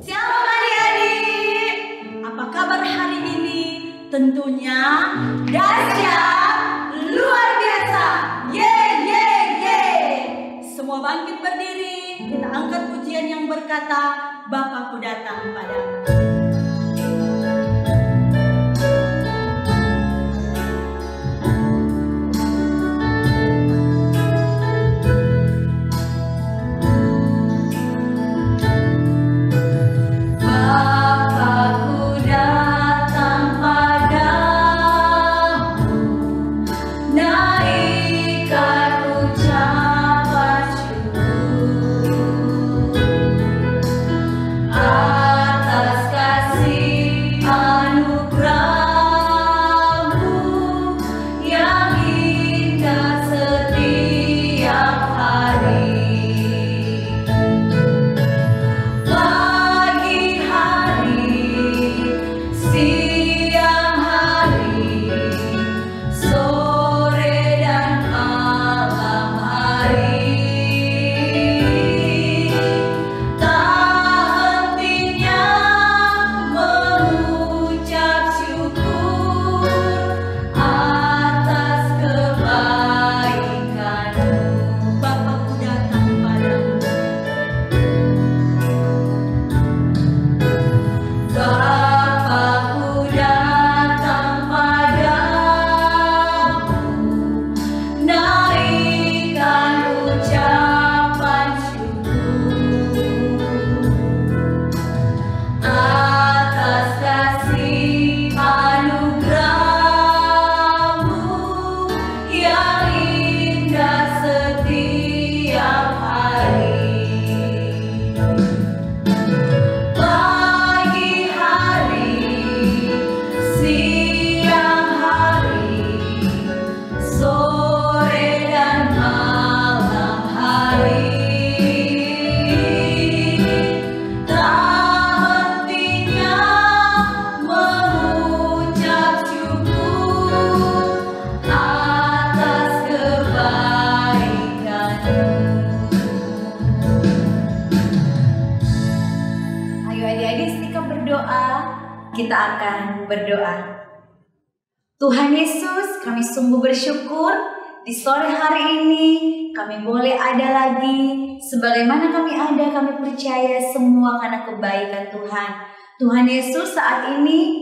Shalom adik-adik, apa kabar hari ini? Tentunya dahsyat, luar biasa. Semua bangkit berdiri, kita angkat pujian yang berkata, Bapakku datang padamu. Kita akan berdoa. Tuhan Yesus, kami sungguh bersyukur di sore hari ini kami boleh ada lagi. Sebagaimana kami ada, kami percaya semua karena kebaikan Tuhan. Tuhan Yesus, saat ini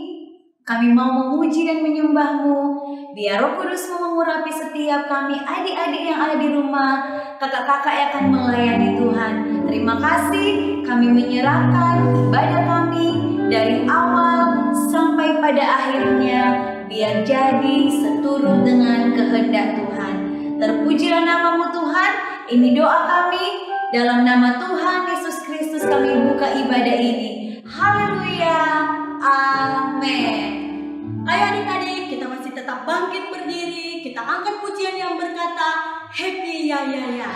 kami mau memuji dan menyembah-Mu. Biar Roh Kudus-Mu mengurapi setiap kami, adik-adik yang ada di rumah, kakak-kakak yang akan melayani Tuhan. Terima kasih, kami menyerahkan ibadah kami dari awal sampai pada akhirnya, biar jadi seturut dengan kehendak Tuhan. Terpujilah nama-Mu Tuhan. Ini doa kami, dalam nama Tuhan Yesus Kristus kami buka ibadah ini. Haleluya, amin. Ayo adik-adik, kita masih tetap bangkit berdiri. Kita angkat pujian yang berkata, Happy ya ya ya.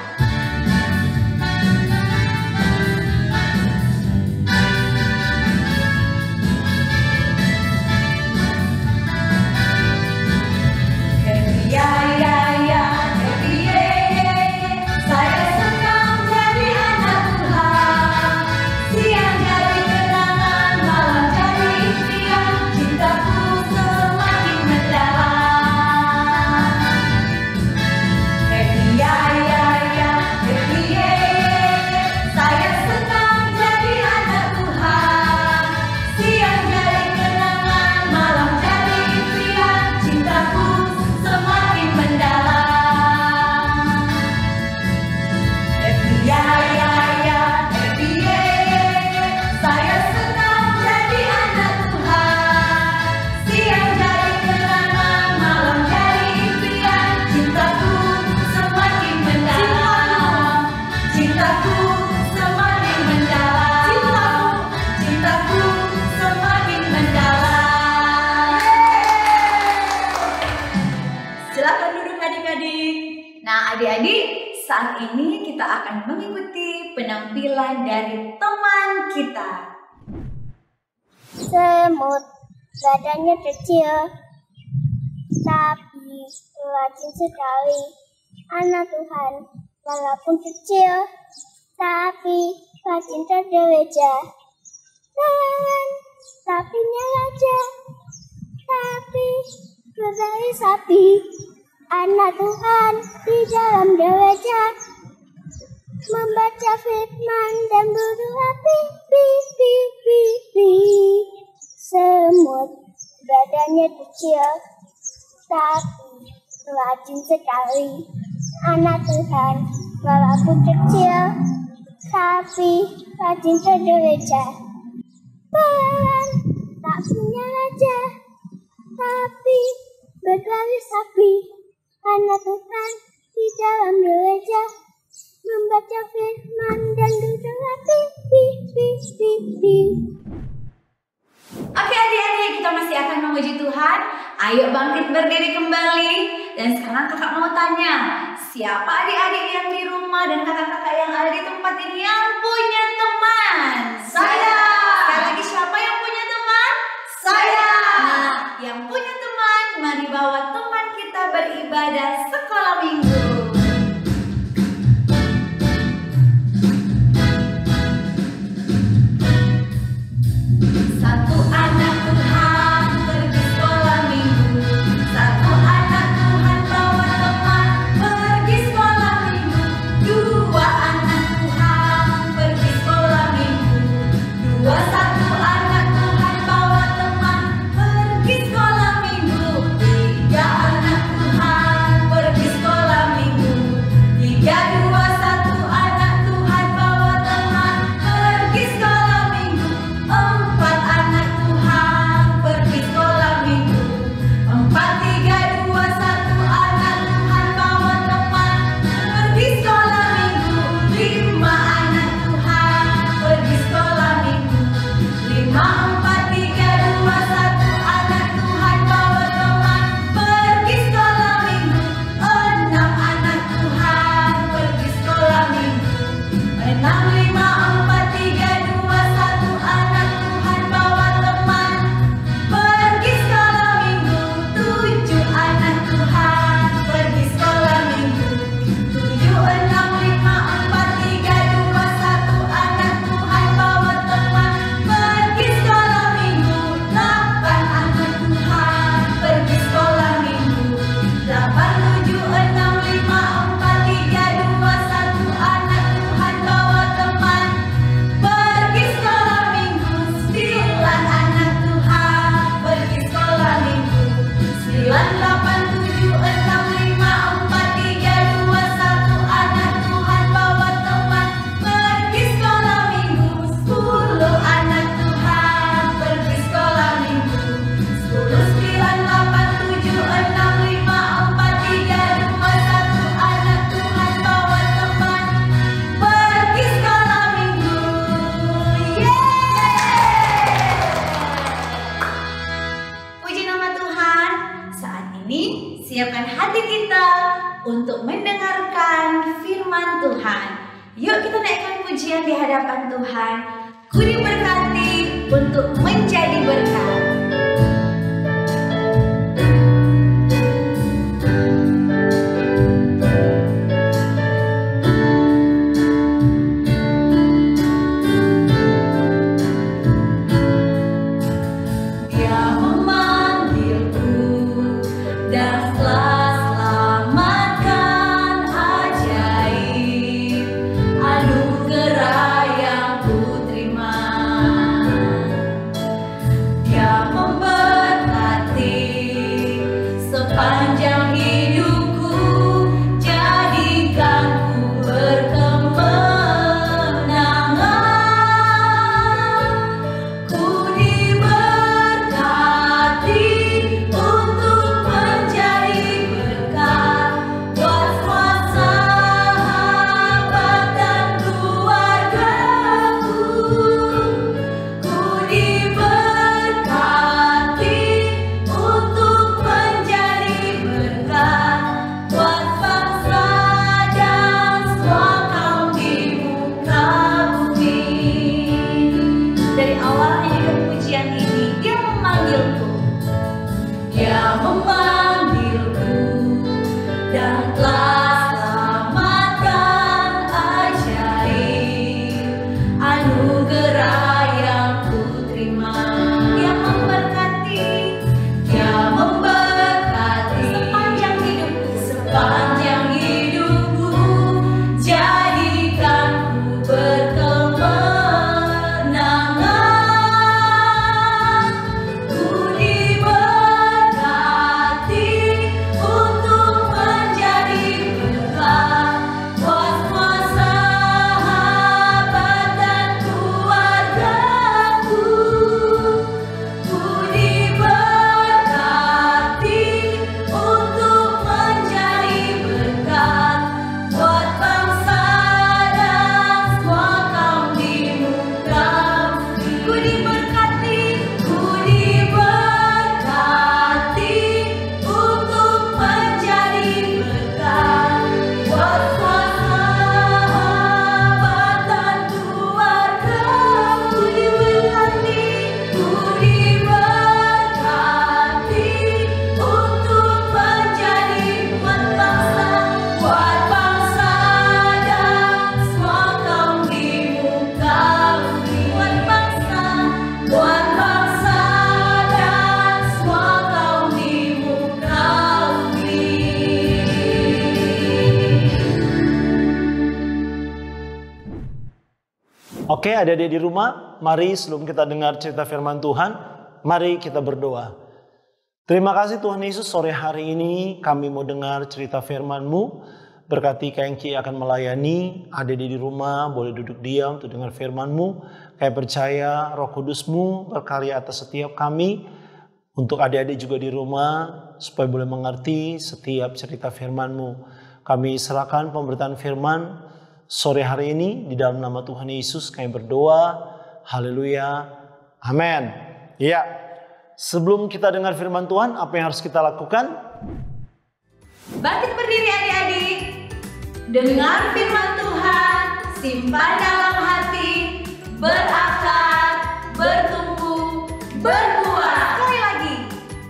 Adik-adik, saat ini kita akan mengikuti penampilan dari teman kita. Semut, badannya kecil, tapi rajin sekali. Anak Tuhan, walaupun kecil, tapi rajin ke gereja. Lawan sapinya raja, sapi berbalik sapi. Anak Tuhan di dalam gereja membaca firman dan berdoa pi pi pi pi pi. Semut badannya kecil tapi rajin sekali. Anak Tuhan walaupun kecil tapi rajin ke gereja. Balawan tak punya raja tapi berbalik sapi. Anak Tuhan di dalam gereja membaca firman dan berdoa pi pi pi pi pi. Oke adik-adik, kita masih akan memuji Tuhan. Ayo bangkit berdiri kembali. Dan sekarang kakak mau tanya, siapa adik-adik yang di rumah dan kakak-kakak yang ada di tempat ini yang punya teman? Saya. Sekali lagi, siapa yang punya teman? Saya. Nah, yang punya teman, mari bawa teman kita beribadah sekolah minggu. Satu anak Tuhan pergi sekolah minggu. Satu anak Tuhan bawa teman pergi sekolah minggu. Dua anak Tuhan pergi sekolah minggu. Dua satu anak Tuhan bawa teman pergi sekolah minggu. Tiga anak Tuhan pergi sekolah minggu. Tiga dua satu anak Tuhan bawa teman pergi sekolah minggu. Empat anak Tuhan pergi sekolah minggu. Empat tiga dua satu anak Tuhan bawa teman pergi sekolah minggu. Lima anak Tuhan pergi sekolah minggu. Lima empat tiga dua satu anak Tuhan bawa teman pergi sekolah minggu. Enam anak Tuhan pergi sekolah minggu. Enam lima empat tiga dua satu anak Tuhan bawa teman pergi sekolah minggu. Tujuh anak Tuhan pergi sekolah minggu. Tujuh enam lima empat tiga dua satu anak Tuhan bawa teman pergi sekolah minggu. Delapan anak Tuhan pergi sekolah minggu. Delapan tujuh enam lima empat tiga dua satu anak Tuhan bawa teman pergi sekolah minggu. Sembilan anak Tuhan pergi sekolah minggu. Sembilan delapan tujuh enam lima empat tiga dua satu anak Tuhan bawa teman pergi sekolah minggu. Sepuluh anak Tuhan pergi sekolah minggu. Sepuluh sembilan delapan tujuh enam lima empat tiga dua satu anak Tuhan bawa teman pergi sekolah minggu. Puji nama Tuhan. Saat ini siapkan hati kita untuk mendengarkan firman Tuhan. Yuk kita naikkan pujian di hadapan Tuhan. Ku diberkati untuk menjadi berkat. Dia memanggilku dan telah selamatkan ajaib anugerah yang ku terima. Oke, adik-adik di rumah, mari sebelum kita dengar cerita firman Tuhan, mari kita berdoa. Terima kasih Tuhan Yesus, sore hari ini kami mau dengar cerita firman-Mu. Berkati Kengki akan melayani, adik-adik di rumah boleh duduk diam untuk dengar firman-Mu. Kami percaya Roh Kudus-Mu berkarya atas setiap kami. Untuk adik-adik juga di rumah, supaya boleh mengerti setiap cerita firman-Mu. Kami serahkan pemberitaan firman sore hari ini di dalam nama Tuhan Yesus kami berdoa. Haleluya. Amin. Ya, sebelum kita dengar firman Tuhan, apa yang harus kita lakukan? Bangkit berdiri adik-adik. Dengar firman Tuhan, simpan dalam hati, berakar, bertumbuh, berbuah. Sekali lagi.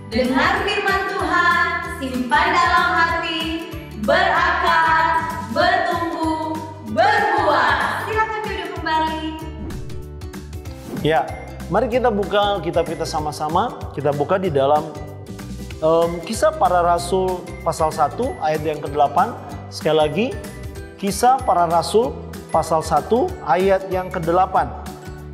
Dengar firman Tuhan, simpan dalam hati, berakar, bertumbuh, berbuah. Silakan duduk kembali. Ya, mari kita buka kitab kita sama-sama. Kita buka di dalam Kisah Para Rasul pasal 1 ayat yang ke-8. Sekali lagi, Kisah Para Rasul pasal 1 ayat yang ke-8.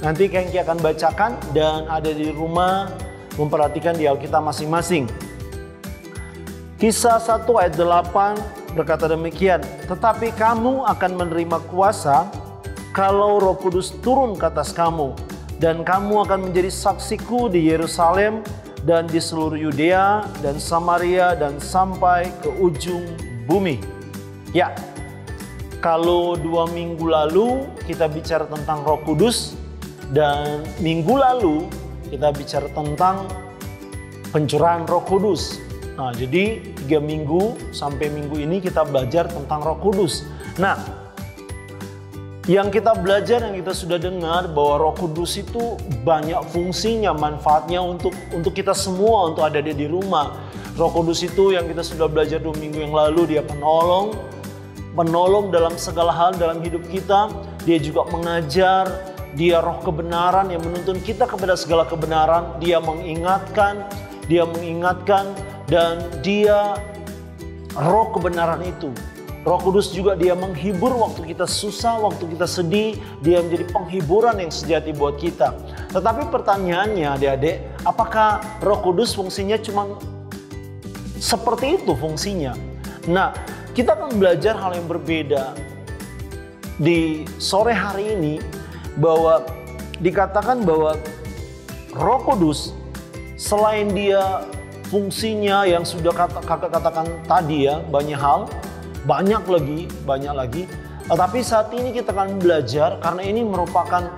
Nanti Kengki akan bacakan dan ada di rumah memperhatikan di Alkitab masing-masing. Kisah 1 ayat 8 berkata demikian, tetapi kamu akan menerima kuasa kalau Roh Kudus turun ke atas kamu, dan kamu akan menjadi saksiku di Yerusalem dan di seluruh Yudea dan Samaria dan sampai ke ujung bumi. Ya, kalau 2 minggu lalu kita bicara tentang Roh Kudus, dan minggu lalu kita bicara tentang pencurahan Roh Kudus. Nah, jadi 3 minggu sampai minggu ini kita belajar tentang Roh Kudus. Nah, yang kita belajar, yang kita sudah dengar bahwa Roh Kudus itu banyak fungsinya, manfaatnya untuk kita semua, untuk ada di rumah. Roh Kudus itu yang kita sudah belajar 2 minggu yang lalu, dia penolong dalam segala hal dalam hidup kita. Dia juga mengajar, dia roh kebenaran yang menuntun kita kepada segala kebenaran. Dia mengingatkan, dan dia roh kebenaran itu. Roh Kudus juga dia menghibur waktu kita susah, waktu kita sedih. Dia menjadi penghiburan yang sejati buat kita. Tetapi pertanyaannya adik-adik, apakah Roh Kudus fungsinya cuma seperti itu fungsinya? Nah, kita akan belajar hal yang berbeda di sore hari ini, bahwa dikatakan bahwa Roh Kudus selain dia fungsinya yang sudah kakak katakan tadi ya, banyak lagi. Tapi saat ini kita akan belajar karena ini merupakan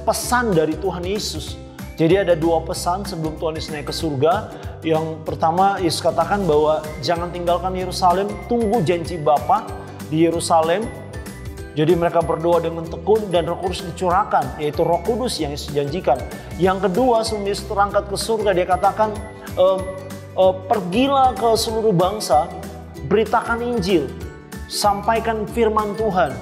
pesan dari Tuhan Yesus. Jadi ada 2 pesan sebelum Tuhan Yesus naik ke surga. Yang pertama, Yesus katakan bahwa jangan tinggalkan Yerusalem, tunggu janji Bapa di Yerusalem. Jadi mereka berdoa dengan tekun dan Roh Kudus dicurahkan, yaitu Roh Kudus yang Yesus janjikan. Yang kedua, sebelum Yesus terangkat ke surga, dia katakan pergilah ke seluruh bangsa, beritakan Injil, sampaikan firman Tuhan,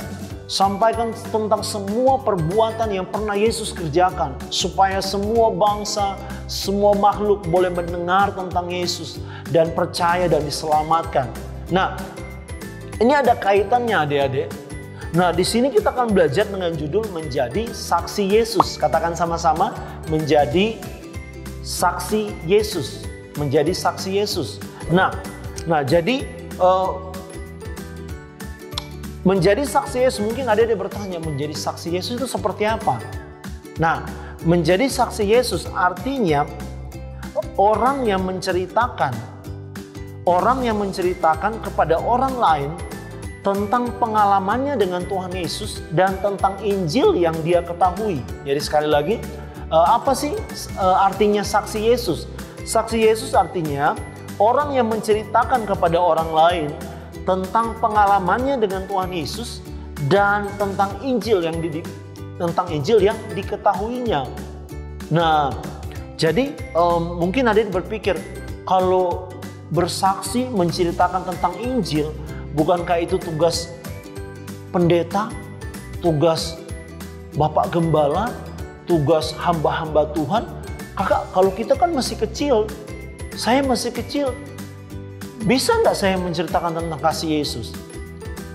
sampaikan tentang semua perbuatan yang pernah Yesus kerjakan, supaya semua bangsa, semua makhluk boleh mendengar tentang Yesus dan percaya dan diselamatkan. Nah, ini ada kaitannya adik-adik. Nah, di sini kita akan belajar dengan judul menjadi saksi Yesus. Katakan sama-sama, menjadi saksi Yesus. Menjadi saksi Yesus. Nah, jadi menjadi saksi Yesus, mungkin ada yang bertanya, menjadi saksi Yesus itu seperti apa? Nah, menjadi saksi Yesus artinya orang yang menceritakan kepada orang lain tentang pengalamannya dengan Tuhan Yesus dan tentang Injil yang dia ketahui. Jadi sekali lagi, apa sih artinya saksi Yesus? Saksi Yesus artinya orang yang menceritakan kepada orang lain tentang pengalamannya dengan Tuhan Yesus dan tentang Injil yang diketahuinya. Nah, jadi mungkin ada yang berpikir, kalau bersaksi menceritakan tentang Injil, bukankah itu tugas pendeta, tugas Bapak Gembala, tugas hamba-hamba Tuhan? Kakak, kalau kita kan masih kecil, saya masih kecil, bisa enggak saya menceritakan tentang kasih Yesus?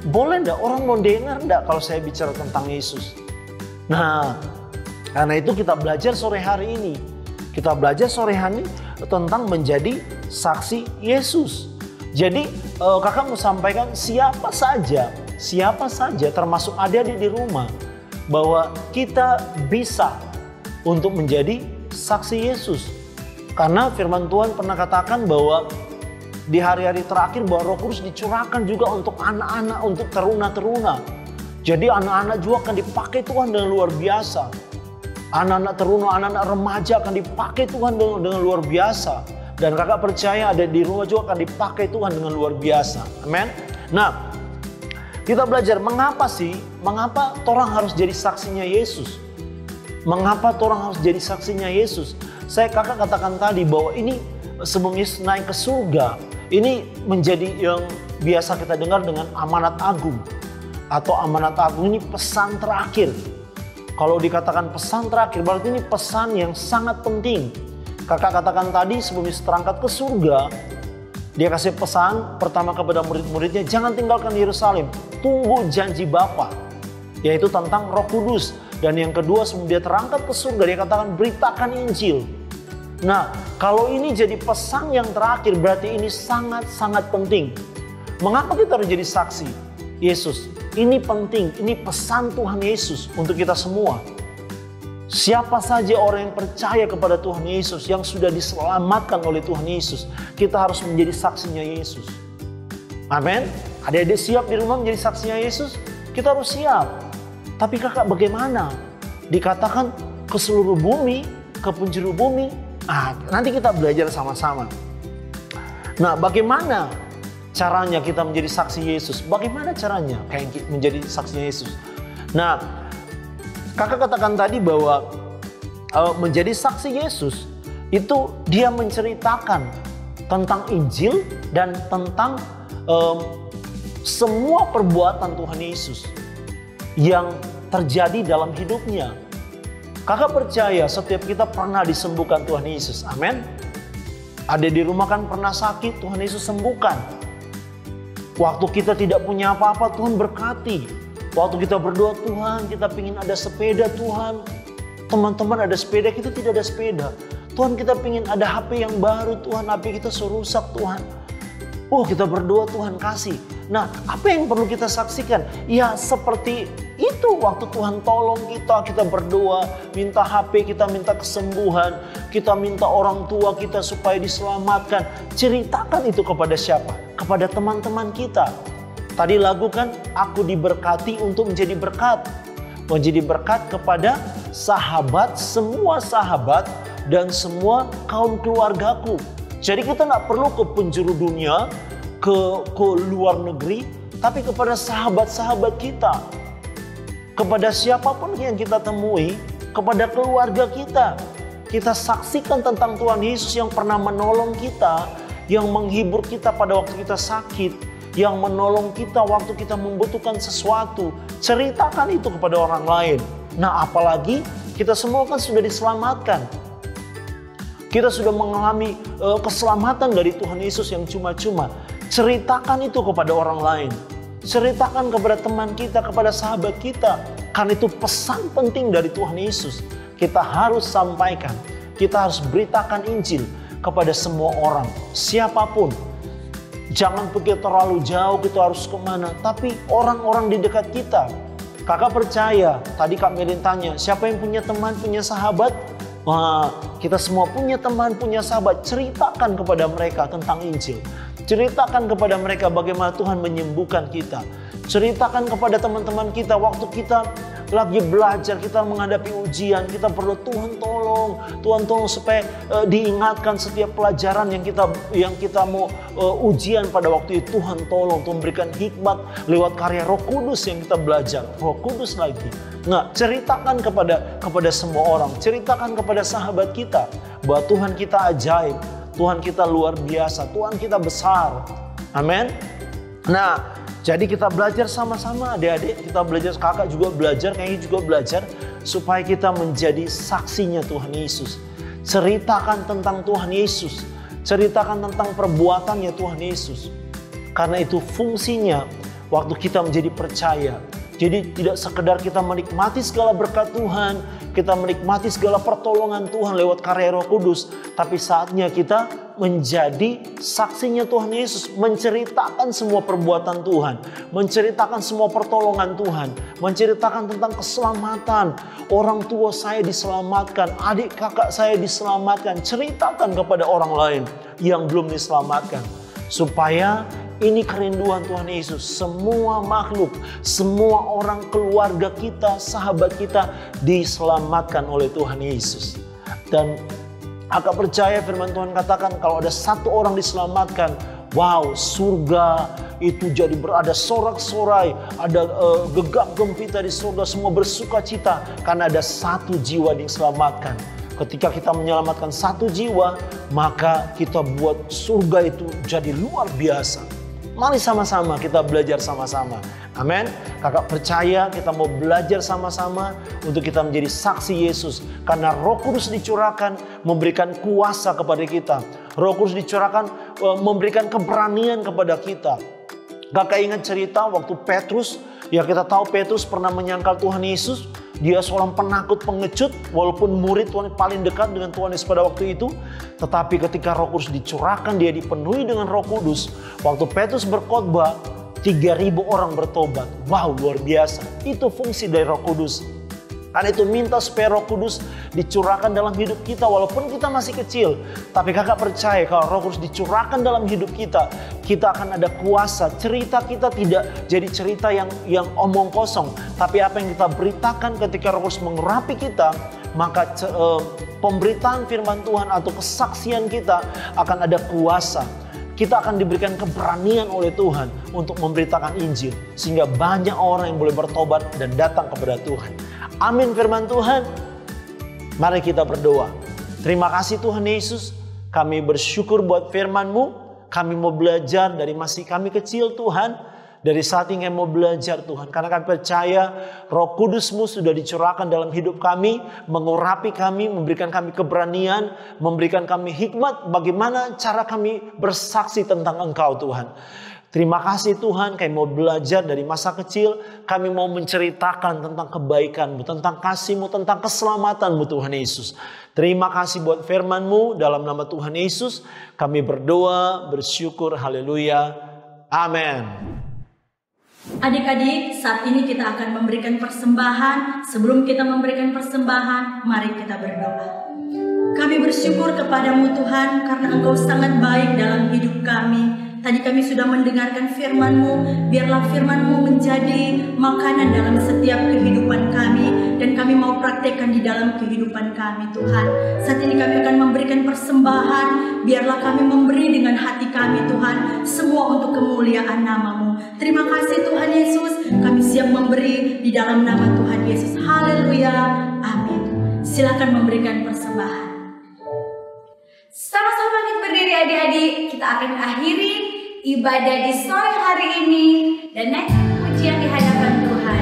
Boleh enggak? Orang mau dengar enggak kalau saya bicara tentang Yesus? Nah, karena itu kita belajar sore hari ini. Kita belajar sore hari tentang menjadi saksi Yesus. Jadi kakak mau sampaikan siapa saja termasuk adik-adik di rumah, bahwa kita bisa untuk menjadi saksi Yesus. Karena firman Tuhan pernah katakan bahwa di hari-hari terakhir bahwa Roh Kudus dicurahkan juga untuk anak-anak, untuk teruna-teruna. Jadi anak-anak juga akan dipakai Tuhan dengan luar biasa. Anak-anak teruna, anak-anak remaja akan dipakai Tuhan dengan luar biasa. Dan kakak percaya ada di rumah juga akan dipakai Tuhan dengan luar biasa. Amin. Nah, kita belajar mengapa orang harus jadi saksinya Yesus. Mengapa orang harus jadi saksinya Yesus? Kakak katakan tadi bahwa ini sebelum Yesus naik ke surga, ini menjadi yang biasa kita dengar dengan amanat agung. Atau amanat agung ini pesan terakhir. Kalau dikatakan pesan terakhir berarti ini pesan yang sangat penting. Kakak katakan tadi sebelum Yesus terangkat ke surga, dia kasih pesan pertama kepada murid-muridnya, jangan tinggalkan Yerusalem, tunggu janji Bapa, yaitu tentang Roh Kudus. Dan yang kedua sebelum dia terangkat ke surga, dia katakan beritakan Injil. Nah, kalau ini jadi pesan yang terakhir berarti ini sangat-sangat penting. Mengapa kita harus jadi saksi Yesus? Ini penting, ini pesan Tuhan Yesus untuk kita semua. Siapa saja orang yang percaya kepada Tuhan Yesus, yang sudah diselamatkan oleh Tuhan Yesus, kita harus menjadi saksinya Yesus. Amin. Adik-adik siap di rumah menjadi saksinya Yesus? Kita harus siap. Tapi kakak bagaimana? Dikatakan ke seluruh bumi, ke penjuru bumi. Nanti kita belajar sama-sama. Nah, bagaimana caranya kita menjadi saksi Yesus? Bagaimana caranya menjadi saksinya Yesus? Nah, kakak katakan tadi bahwa menjadi saksi Yesus itu dia menceritakan tentang Injil dan tentang semua perbuatan Tuhan Yesus yang terjadi dalam hidupnya. Kakak percaya setiap kita pernah disembuhkan Tuhan Yesus. Amin. Ada di rumah kan pernah sakit, Tuhan Yesus sembuhkan. Waktu kita tidak punya apa-apa, Tuhan berkati. Waktu kita berdoa, Tuhan kita ingin ada sepeda Tuhan. Teman-teman ada sepeda, kita tidak ada sepeda. Tuhan kita ingin ada HP yang baru Tuhan, HP kita serusak Tuhan. Kita berdoa Tuhan kasih. Nah, apa yang perlu kita saksikan? Ya seperti itu waktu Tuhan tolong kita berdoa, minta HP, kita minta kesembuhan, kita minta orang tua kita supaya diselamatkan. Ceritakan itu kepada siapa? Kepada teman-teman kita. Tadi lagu kan, aku diberkati untuk menjadi berkat. Menjadi berkat kepada sahabat, semua sahabat, dan semua kaum keluargaku. Jadi kita nggak perlu ke penjuru dunia, ke luar negeri, tapi kepada sahabat-sahabat kita. Kepada siapapun yang kita temui, kepada keluarga kita. Kita saksikan tentang Tuhan Yesus yang pernah menolong kita, yang menghibur kita pada waktu kita sakit, yang menolong kita waktu kita membutuhkan sesuatu. Ceritakan itu kepada orang lain. Nah, apalagi kita semua kan sudah diselamatkan. Kita sudah mengalami keselamatan dari Tuhan Yesus yang cuma-cuma. Ceritakan itu kepada orang lain. Ceritakan kepada teman kita, kepada sahabat kita. Karena itu pesan penting dari Tuhan Yesus. Kita harus sampaikan. Kita harus beritakan Injil kepada semua orang. Siapapun. Jangan pikir terlalu jauh kita harus kemana. Tapi orang-orang di dekat kita. Kakak percaya, tadi Kak Melin tanya, siapa yang punya teman, punya sahabat? Kita semua punya teman, punya sahabat. Ceritakan kepada mereka tentang Injil. Ceritakan kepada mereka bagaimana Tuhan menyembuhkan kita. Ceritakan kepada teman-teman kita waktu kita lagi belajar, kita menghadapi ujian, kita perlu Tuhan tolong supaya diingatkan setiap pelajaran yang kita mau ujian pada waktu itu. Tuhan tolong, Tuhan berikan hikmat lewat karya Roh Kudus yang kita belajar. Roh Kudus lagi. Nah, ceritakan kepada semua orang, ceritakan kepada sahabat kita bahwa Tuhan kita ajaib, Tuhan kita luar biasa, Tuhan kita besar. Amin. Nah, jadi kita belajar sama-sama adik-adik, kita belajar, kakak juga belajar, kayaknya juga belajar supaya kita menjadi saksinya Tuhan Yesus. Ceritakan tentang Tuhan Yesus, ceritakan tentang perbuatannya Tuhan Yesus. Karena itu fungsinya waktu kita menjadi percaya. Jadi tidak sekedar kita menikmati segala berkat Tuhan, kita menikmati segala pertolongan Tuhan lewat karya Roh Kudus, tapi saatnya kita menjadi saksinya Tuhan Yesus, menceritakan semua perbuatan Tuhan, menceritakan semua pertolongan Tuhan, menceritakan tentang keselamatan. Orang tua saya diselamatkan, adik kakak saya diselamatkan, ceritakan kepada orang lain yang belum diselamatkan. Supaya ini kerinduan Tuhan Yesus, semua makhluk, semua orang keluarga kita, sahabat kita diselamatkan oleh Tuhan Yesus. Dan Kakak percaya firman Tuhan katakan kalau ada satu orang diselamatkan, wow, surga itu jadi berada sorak-sorai, ada gegap gempita di surga, semua bersuka cita karena ada satu jiwa diselamatkan. Ketika kita menyelamatkan satu jiwa, maka kita buat surga itu jadi luar biasa. Mari sama-sama kita belajar sama-sama. Amin. Kakak percaya kita mau belajar sama-sama untuk kita menjadi saksi Yesus. Karena Roh Kudus dicurahkan memberikan kuasa kepada kita. Roh Kudus dicurahkan memberikan keberanian kepada kita. Kakak ingat cerita waktu Petrus. Ya kita tahu Petrus pernah menyangkal Tuhan Yesus. Dia seorang penakut pengecut, walaupun murid Tuhan paling dekat dengan Tuhan Yesus pada waktu itu. Tetapi ketika Roh Kudus dicurahkan, dia dipenuhi dengan Roh Kudus. Waktu Petrus berkhotbah, 3.000 orang bertobat. Wow, luar biasa. Itu fungsi dari Roh Kudus. Karena itu minta supaya Roh Kudus dicurahkan dalam hidup kita walaupun kita masih kecil. Tapi kakak percaya kalau Roh Kudus dicurahkan dalam hidup kita, kita akan ada kuasa. Cerita kita tidak jadi cerita yang omong kosong. Tapi apa yang kita beritakan ketika Roh Kudus mengurapi kita, maka pemberitaan firman Tuhan atau kesaksian kita akan ada kuasa. Kita akan diberikan keberanian oleh Tuhan untuk memberitakan Injil. Sehingga banyak orang yang boleh bertobat dan datang kepada Tuhan. Amin firman Tuhan. Mari kita berdoa. Terima kasih Tuhan Yesus. Kami bersyukur buat firman-Mu. Kami mau belajar dari masih kami kecil Tuhan. Dari saat ini kami mau belajar Tuhan. Karena kami percaya Roh Kudus-Mu sudah dicurahkan dalam hidup kami. Mengurapi kami, memberikan kami keberanian. Memberikan kami hikmat bagaimana cara kami bersaksi tentang Engkau Tuhan. Terima kasih Tuhan, kami mau belajar dari masa kecil. Kami mau menceritakan tentang kebaikan-Mu, tentang kasih-Mu, tentang keselamatan-Mu Tuhan Yesus. Terima kasih buat firman-Mu, dalam nama Tuhan Yesus. Kami berdoa, bersyukur, haleluya. Amin. Adik-adik, saat ini kita akan memberikan persembahan. Sebelum kita memberikan persembahan, mari kita berdoa. Kami bersyukur kepadamu Tuhan, karena Engkau sangat baik dalam hidup kami. Tadi kami sudah mendengarkan firman-Mu, biarlah firman-Mu menjadi makanan dalam setiap kehidupan kami, dan kami mau praktekkan di dalam kehidupan kami Tuhan. Saat ini kami akan memberikan persembahan, biarlah kami memberi dengan hati kami Tuhan, semua untuk kemuliaan nama-Mu. Terima kasih Tuhan Yesus, kami siap memberi di dalam nama Tuhan Yesus. Haleluya, amin. Silakan memberikan persembahan. Sama-sama kita berdiri adik-adik, kita akan akhiri ibadah di sore hari ini dan naik pujian di hadapan Tuhan.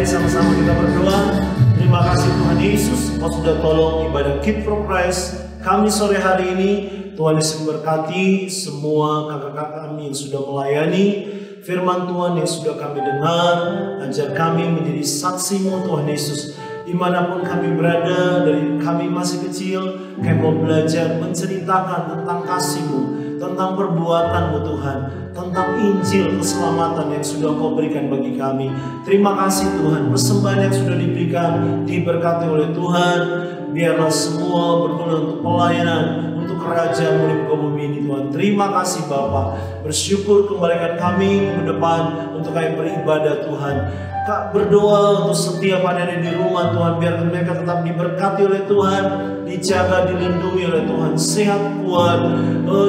Sama-sama kita berdoa. Terima kasih Tuhan Yesus, Kau sudah tolong ibadah Kid for Christ kami sore hari ini. Tuhan Yesus memberkati semua kakak-kakak kami yang sudah melayani firman Tuhan yang sudah kami dengar. Ajar kami menjadi saksi-Mu Tuhan Yesus, dimanapun kami berada, dari kami masih kecil, kami mau belajar menceritakan tentang kasih-Mu, tentang perbuatan-Mu Tuhan, tentang Injil keselamatan yang sudah Kau berikan bagi kami. Terima kasih Tuhan, persembahan yang sudah diberikan diberkati oleh Tuhan. Biarlah semua berguna untuk pelayanan, untuk kerajaan-Mu di muka bumi ini Tuhan. Terima kasih Bapa. Bersyukur kembalikan kami ke depan untuk kami beribadah Tuhan. Kak berdoa untuk setiap yang ada di rumah Tuhan, biar mereka tetap diberkati oleh Tuhan, dijaga, dilindungi oleh Tuhan, sehat kuat,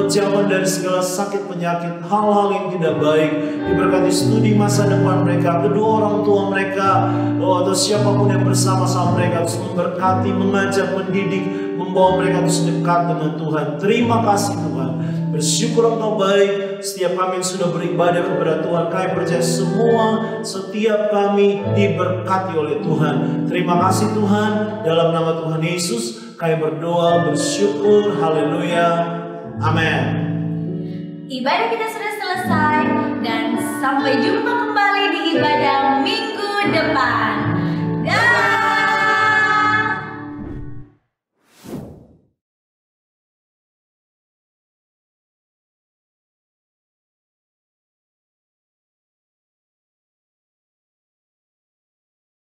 jauhan dari segala sakit penyakit, hal-hal yang tidak baik. Diberkati studi masa depan mereka, kedua orang tua mereka, atau siapapun yang bersama-sama mereka, terus memberkati, mengajar, mendidik, membawa mereka terus dekat dengan Tuhan. Terima kasih Tuhan. Bersyukur Engkau baik. Setiap kami yang sudah beribadah kepada Tuhan, kami percaya setiap kami diberkati oleh Tuhan. Terima kasih Tuhan. Dalam nama Tuhan Yesus kami berdoa, bersyukur. Haleluya. Amin. Ibadah kita sudah selesai dan sampai jumpa kembali di ibadah minggu depan.